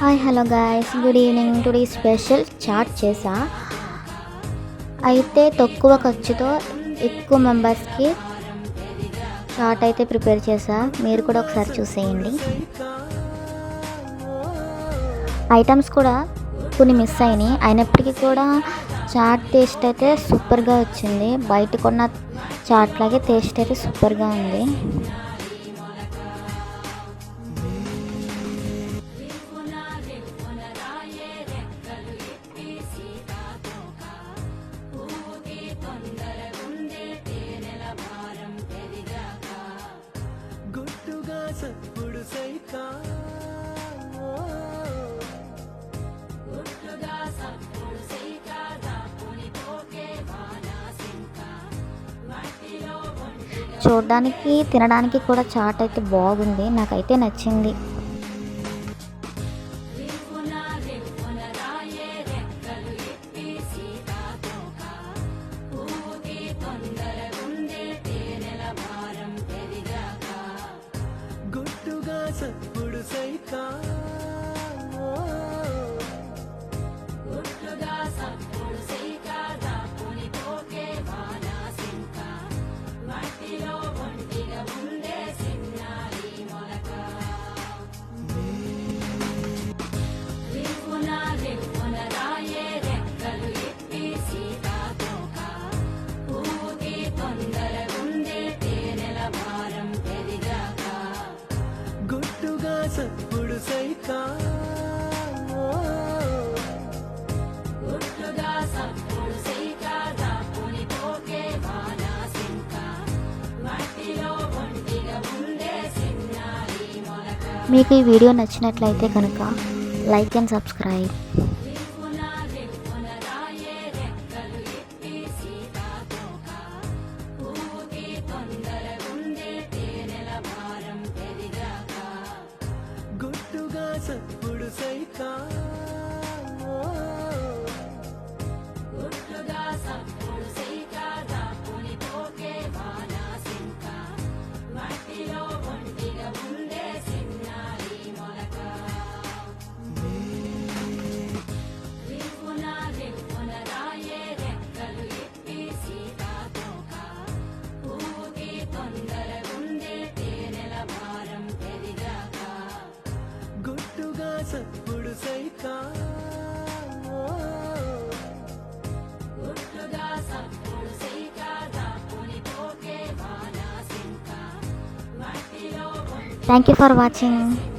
Hi hello guys, good evening. Today special chat చేసా. అయితే తక్కువ ఖర్చుతో ఎక్కువ మెంబర్స్కి చాట్ అయితే ప్రిపేర్ చేసా. మీరు కూడా ఒకసారి చూసేయండి. ఐటమ్స్ కూడా కొన్ని మిస్ అయినాయి, అయినప్పటికీ కూడా చాట్ టేస్ట్ అయితే సూపర్గా వచ్చింది. బయట కొన్న చాట్ లాగే టేస్ట్ అయితే సూపర్గా ఉంది. చూడడానికి తినడానికి కూడా చాట్ అయితే బాగుంది, నాకైతే నచ్చింది. సప్పుడు సైకా మీకు ఈ వీడియో నచ్చినట్లయితే కనుక లైక్ అండ్ సబ్స్క్రైబ్. సప్పుడు సైకా సప్పుడు సైకా థ్యాంక్ యూ ఫర్ వాచింగ్.